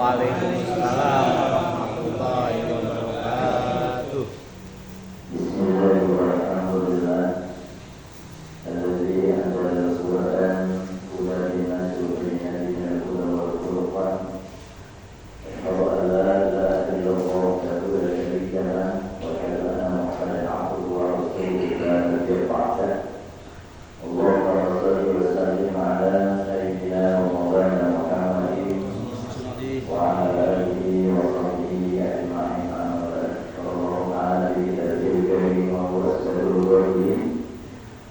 Waalaikumsalam warahmatullahi wabarakatuh. Bismillahirrahmanirrahim. Alladzi anzala suratan hudan linnas wa bayyinatin minal huda wal furqan. Asyhadu an la ilaha illallah wahdahu la syarika lah wa asyhadu anna Muhammadan abduhu wa rasuluhu la nabiyya ba'dah. Allahumma shalli wa sallim ala sayyidina wa maulana Muhammadin wa ala alihi wa sahbihi ajma'in. Sallallahu alaihi wa sallam.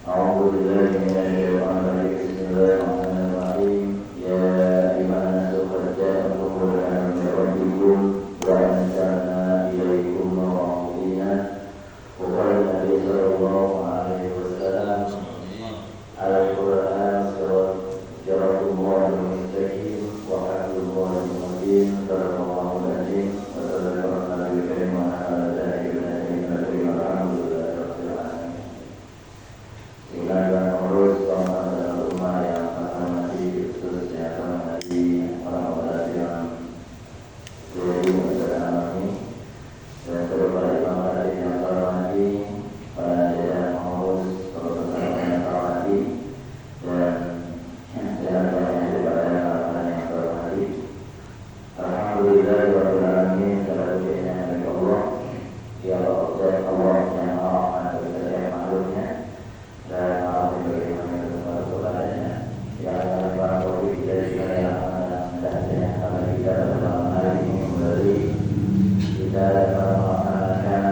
أعوذ بالله من الشيطان الرجيم. بسم الله الرحمن الرحيم. يا أيها الناس قد جاءكم برهان من ربكم وأنزلنا إليكم نورا مبينا. وقال النبي صلى الله عليه وسلم القرآن صراط الله المستقيم وحبل الله المبين. صدق الله العظيم وصدق النبي الكريم ونحن ذلك من النبي الحمد لله رب العالمين. Silakan urus sama rumah yang akan mati, khususnya akan mati orang-orang yang jadi masyarakat ini, dan kepada orang-orang yang akan mati, para yang urus orang-orang yang akan mati, dan kepada orang-orang yang akan mati. Alhamdulillah rabbil alamin. Segala puji bagi Allah. Ya Allah yang Maha Besar makhluknya. Dan bagaimana kepadanya yang para wali dari segala dan kami kita dalam hari ini kembali kita melaksanakan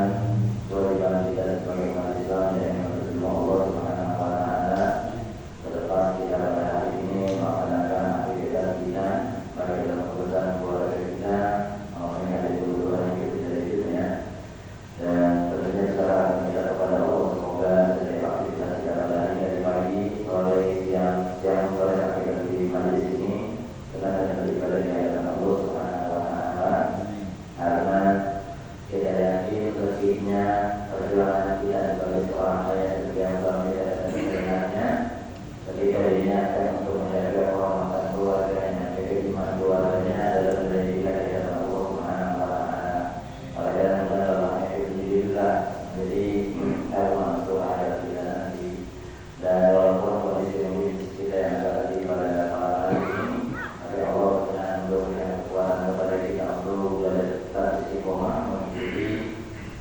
kewajiban kita sebagai umat Islam yang menerima Allah Subhanahu wa taala. Ke depan kita pada hari ini melaksanakan aktivitas kita baik dalam urusan keluarga kita maupun yang ada di urusan kita dari hidupnya, dan tentunya secara kita kepada Allah semoga setiap aktivitas kita pada hari dari pagi sore siang sore akhir di majlis ini dengan daripada hadirat Allah Subhanahu wa taala, karena kita yakin lebihnya perjuangan kita sebagai seorang ayah yang kami dan sebenarnya ketika diingatkan untuk menjaga kehormatan keluarganya, keimanan keluarganya adalah menjadikan hadirat Allah Subhanahu wa taala. Oleh karena alhamdulillah jadi karena untuk akhirat kita nanti, dan walaupun kondisi kita yang ada di pada malam hari ini, tapi Allah dengan memberikan kekuatan kepada kita untuk belajar tetap istiqomah mengikuti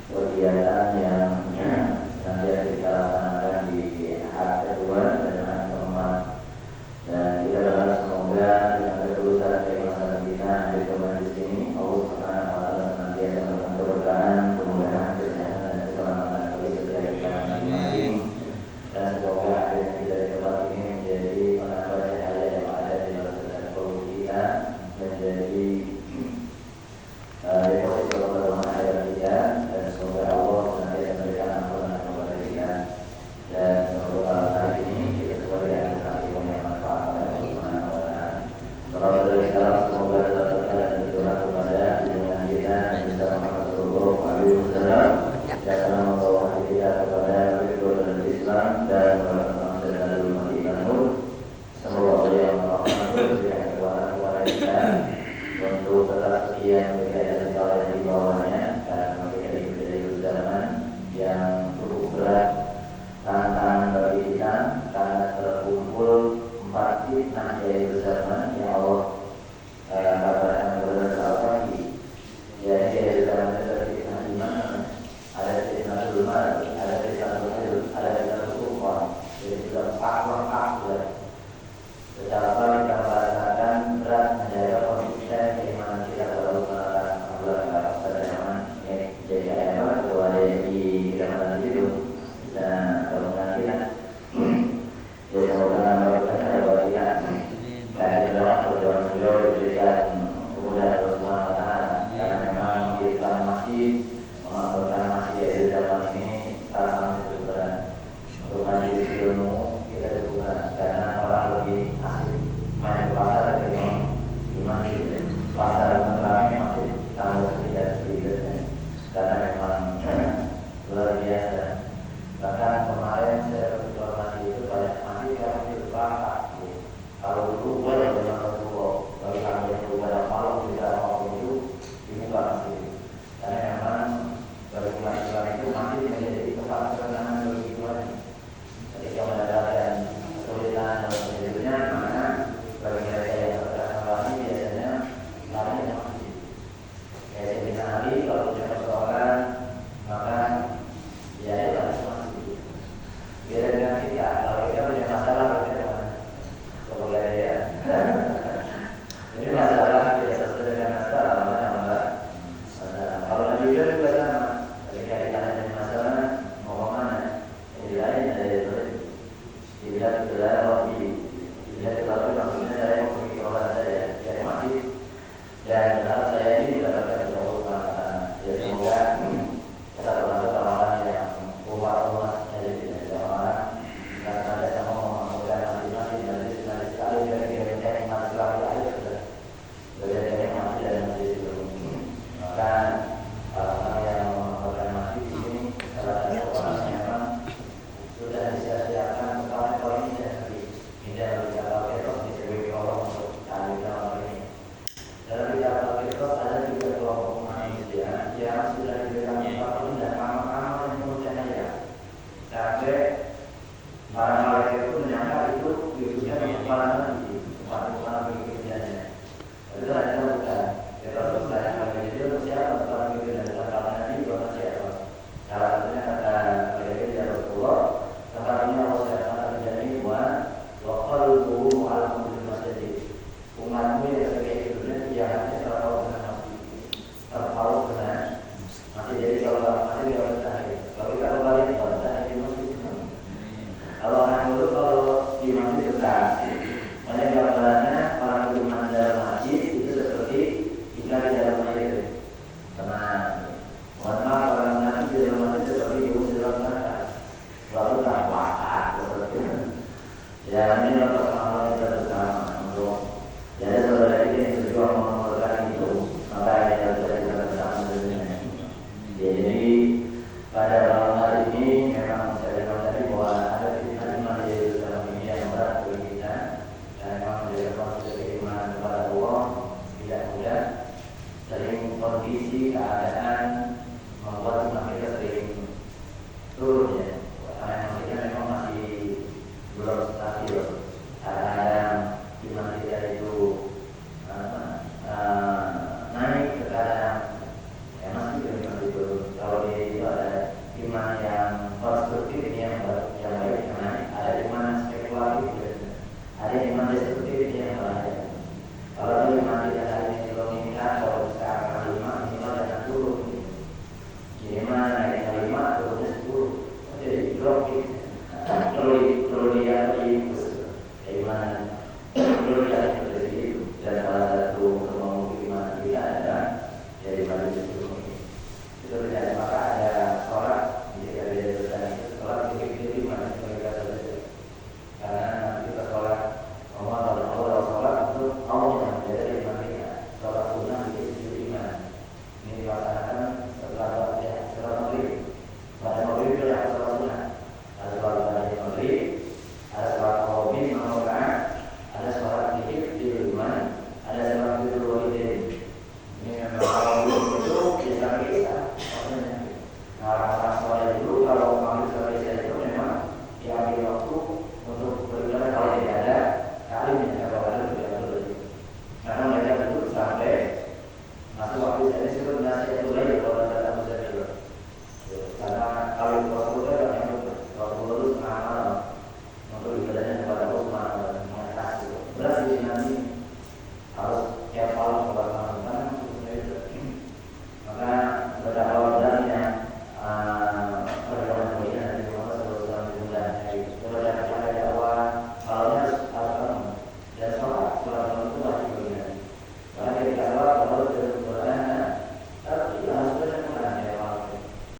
kegiatan yang nanti kita laksanakan di hari kedua dan hari keempat. Dan kita berharap semoga dengan ketulusan dari masyarakat kita di tempat di sini Allah Subhanahu wa taala nanti akan memberikan keberkahan, kemudahan, kesehatan dan keselamatan bagi setiap kita masing-masing. Dan semoga akhirnya kita di tempat ini menjadi penambah cahaya yang ada di dalam setiap tubuh kita, menjadi deposito pertolongan akhirat kita, dan semoga Allah nanti akan memberikan ampunan kepada kita. Dan semoga hari ini kita sebagai anak yang bermanfaat dan Subhanahu wa taala. Salawat dan salam semoga tetap berkah dan berdoa kepada junjungan kita Nabi Muhammad sallallahu alaihi wasallam, dan membawa kita kepada kebenaran Islam dan bangsa dan umat Islam. Semoga Allah yang Maha memberikan kekuatan kepada kita untuk tetap setia menjaga segala yang di bawahnya, dan memberikan hidup dari zaman yang cukup berat tantangan bagi kita karena terkumpul 4 fitnah yaitu zaman yang Allah katakan beberapa pagi. Jadi dari zaman fitnah di mana? Ada fitnah zulmat, ada fitnah zulhil, ada fitnah zulfan. Jadi sudah 4 lengkap sudah. Secara paling kita merasakan berat menjaga konsisten keimanan kita selalu melakukan Allah pada zaman ini. Jadi ayat itu ada di dalam itu dan kalau kita jadi semoga berkata bahwa kita dan adalah perjuangan beliau diberikan